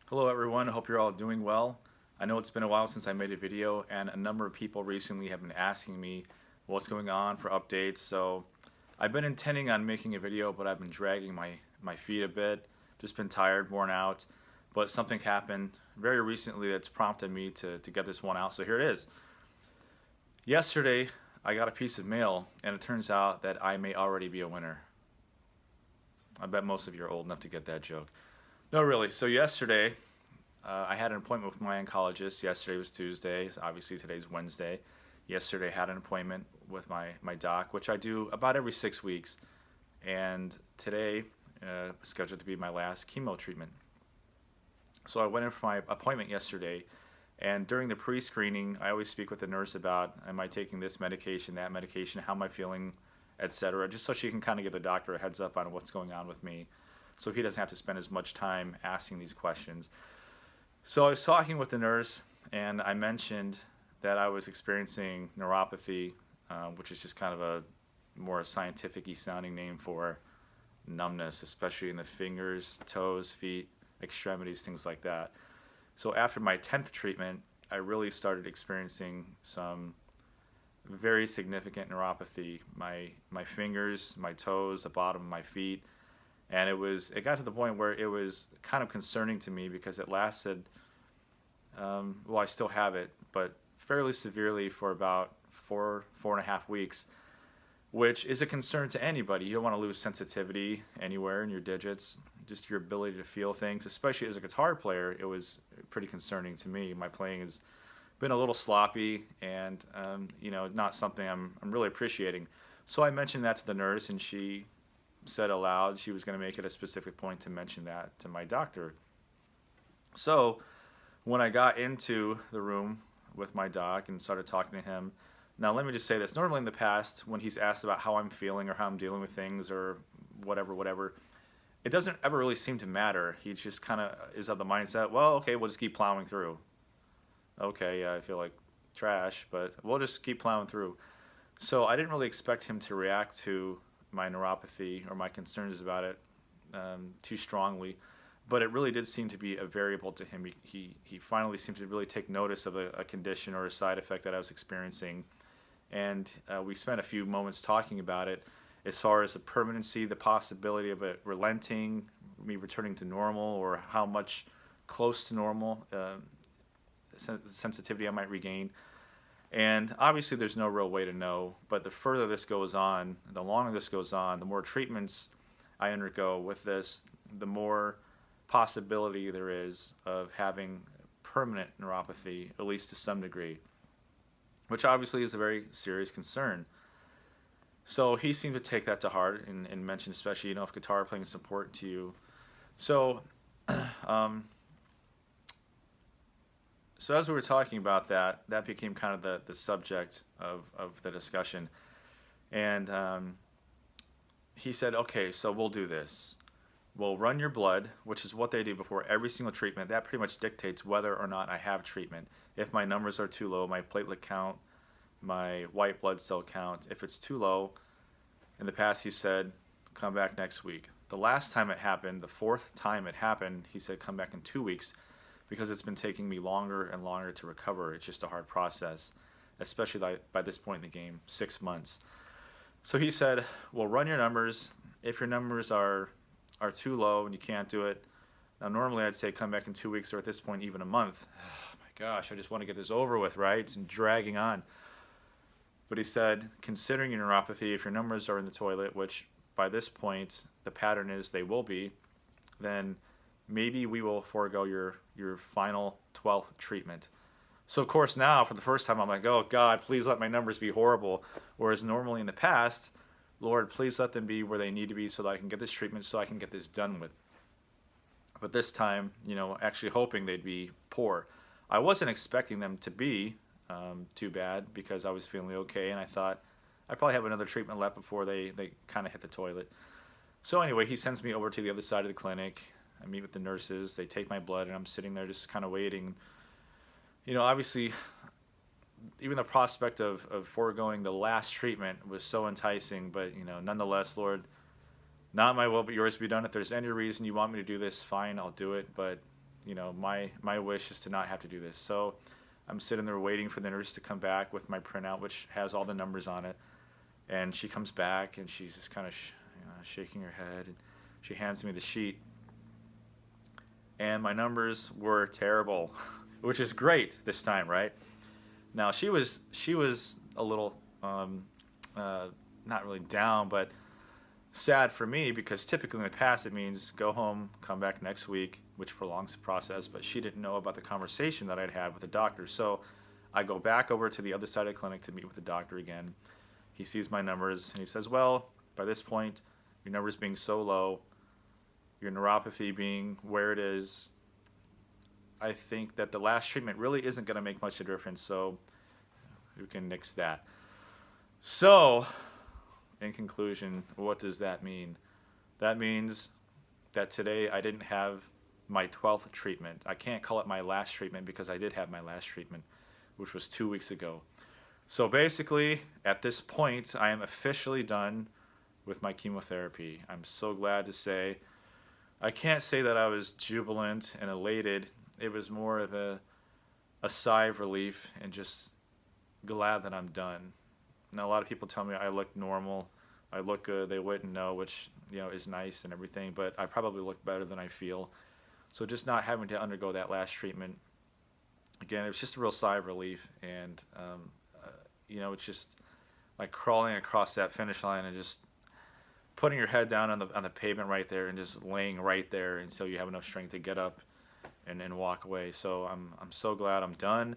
Hello everyone, I hope you're all doing well. I know it's been a while since I made a video and a number of people recently have been asking me what's going on for updates. So I've been intending on making a video, but I've been dragging my feet a bit, just been tired, worn out. But something happened very recently that's prompted me to get this one out. So here it is. Yesterday I got a piece of mail and it turns out that I may already be a winner. I bet most of you are old enough to get that joke. No, really. So yesterday, I had an appointment with my oncologist. Yesterday was Tuesday. Obviously, today's Wednesday. Yesterday, I had an appointment with my doc, which I do about every 6 weeks. And today, was scheduled to be my last chemo treatment. So I went in for my appointment yesterday. And during the pre-screening, I always speak with the nurse about, am I taking this medication, that medication, how am I feeling, etc., just so she can kind of give the doctor a heads up on what's going on with me, so he doesn't have to spend as much time asking these questions. So I was talking with the nurse, and I mentioned that I was experiencing neuropathy, which is just kind of a more scientific-y sounding name for numbness, especially in the fingers, toes, feet, extremities, things like that. So after my 10th treatment, I really started experiencing some very significant neuropathy. My fingers, my toes, the bottom of my feet, and it got to the point where it was kind of concerning to me because it lasted. Well, I still have it, but fairly severely for about 4.5 weeks, which is a concern to anybody. You don't want to lose sensitivity anywhere in your digits, just your ability to feel things. Especially as a guitar player, it was pretty concerning to me. My playing has been a little sloppy, and not something I'm really appreciating. So I mentioned that to the nurse, and she said aloud she was going to make it a specific point to mention that to my doctor. So when I got into the room with my doc and started talking to him, now let me just say this. Normally in the past, when he's asked about how I'm feeling or how I'm dealing with things or whatever, it doesn't ever really seem to matter. He just kind of is of the mindset, well, okay, we'll just keep plowing through. Okay, yeah, I feel like trash, but we'll just keep plowing through. So I didn't really expect him to react to my neuropathy or my concerns about it too strongly, but it really did seem to be a variable to him. He finally seemed to really take notice of a condition or a side effect that I was experiencing, and we spent a few moments talking about it as far as the permanency, the possibility of it relenting, me returning to normal, or how much close to normal sensitivity I might regain. And obviously, there's no real way to know. But the further this goes on, the longer this goes on, the more treatments I undergo with this, the more possibility there is of having permanent neuropathy, at least to some degree, which obviously is a very serious concern. So he seemed to take that to heart and mentioned, especially, if guitar playing is important to you. So, um, so as we were talking about that, that became kind of the subject of the discussion. And he said, okay, so we'll do this. We'll run your blood, which is what they do before every single treatment. That pretty much dictates whether or not I have treatment. If my numbers are too low, my platelet count, my white blood cell count, if it's too low, in the past he said, come back next week. The last time it happened, the fourth time it happened, he said, come back in 2 weeks because it's been taking me longer and longer to recover. It's just a hard process, especially by this point in the game, 6 months. So he said, well, run your numbers. If your numbers are too low and you can't do it, now normally I'd say come back in 2 weeks or at this point even a month. Oh my gosh, I just want to get this over with, right? It's dragging on. But he said, considering your neuropathy, if your numbers are in the toilet, which by this point the pattern is they will be, then maybe we will forego your final 12th treatment. So of course now, for the first time, I'm like, oh God, please let my numbers be horrible. Whereas normally in the past, Lord, please let them be where they need to be so that I can get this treatment, so I can get this done with. But this time, actually hoping they'd be poor. I wasn't expecting them to be too bad because I was feeling okay, and I thought I probably have another treatment left before they kind of hit the toilet. So anyway, he sends me over to the other side of the clinic. I meet with the nurses. They take my blood, and I'm sitting there just kind of waiting. Obviously, even the prospect of foregoing the last treatment was so enticing, but, nonetheless, Lord, not my will, but yours be done. If there's any reason you want me to do this, fine, I'll do it. But, my wish is to not have to do this. So I'm sitting there waiting for the nurse to come back with my printout, which has all the numbers on it. And she comes back and she's just kind of shaking her head, and she hands me the sheet. And my numbers were terrible, which is great this time, right? Now she was a little not really down, but sad for me, because typically in the past it means go home, come back next week, which prolongs the process. But she didn't know about the conversation that I'd had with the doctor. So I go back over to the other side of the clinic to meet with the doctor again. He sees my numbers and he says, well, by this point, your numbers being so low, your neuropathy being where it is, I think that the last treatment really isn't going to make much of a difference, so we can nix that. So, in conclusion, what does that mean? That means that today I didn't have my 12th treatment. I can't call it my last treatment because I did have my last treatment, which was 2 weeks ago. So basically, at this point, I am officially done with my chemotherapy. I'm so glad to say. I can't say that I was jubilant and elated. It was more of a sigh of relief and just glad that I'm done. Now, a lot of people tell me I look normal, I look good, they wouldn't know, which is nice and everything, but I probably look better than I feel. So just not having to undergo that last treatment, again, it was just a real sigh of relief. And it's just like crawling across that finish line and just putting your head down on the pavement right there and just laying right there until you have enough strength to get up and walk away. So I'm so glad I'm done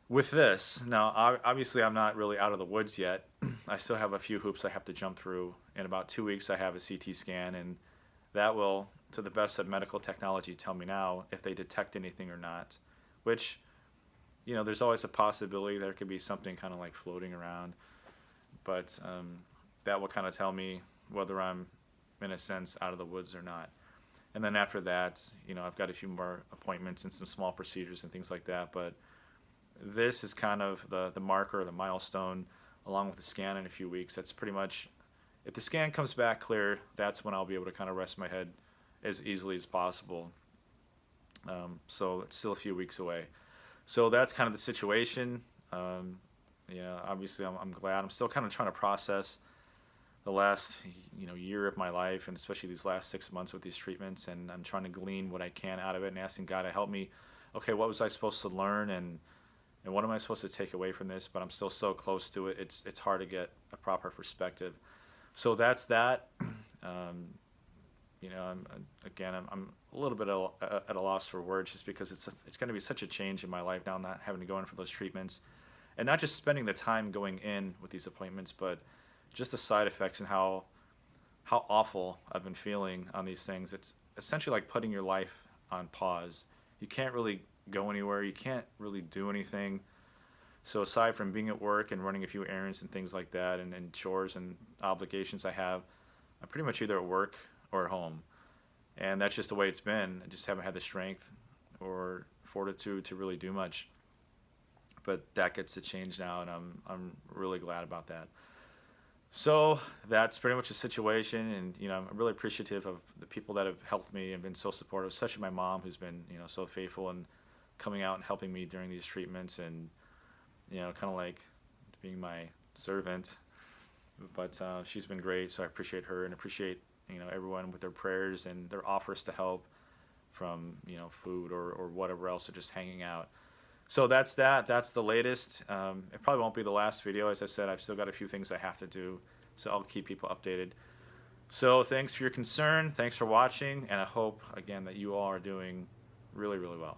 with this. Now, obviously, I'm not really out of the woods yet. I still have a few hoops I have to jump through. In about 2 weeks, I have a CT scan, and that will, to the best of medical technology, tell me now if they detect anything or not, which, there's always a possibility there could be something kind of like floating around, but that will kind of tell me whether I'm, in a sense, out of the woods or not. And then after that, I've got a few more appointments and some small procedures and things like that, but this is kind of the marker, the milestone, along with the scan in a few weeks. That's pretty much, if the scan comes back clear, that's when I'll be able to kind of rest my head as easily as possible. So it's still a few weeks away. So that's kind of the situation. Obviously I'm glad. I'm still kind of trying to process the last year of my life, and especially these last 6 months with these treatments, and I'm trying to glean what I can out of it and asking God to help me. Okay, what was I supposed to learn, and what am I supposed to take away from this? But I'm still so close to it. It's hard to get a proper perspective. So that's that. I'm a little bit at a loss for words, just because it's going to be such a change in my life now, not having to go in for those treatments, and not just spending the time going in with these appointments, but just the side effects and how awful I've been feeling on these things. It's essentially like putting your life on pause. You can't really go anywhere. You can't really do anything. So aside from being at work and running a few errands and things like that, and chores and obligations I have, I'm pretty much either at work or at home. And that's just the way it's been. I just haven't had the strength or fortitude to really do much. But that gets to change now, and I'm really glad about that. So that's pretty much the situation, and I'm really appreciative of the people that have helped me and been so supportive, especially my mom, who's been so faithful and coming out and helping me during these treatments, and kind of like being my servant. But she's been great, so I appreciate her and appreciate everyone with their prayers and their offers to help, from food or whatever else, or just hanging out. So that's the latest. It probably won't be the last video. As I said, I've still got a few things I have to do, so I'll keep people updated. So thanks for your concern, thanks for watching, and I hope, again, that you all are doing really, really well.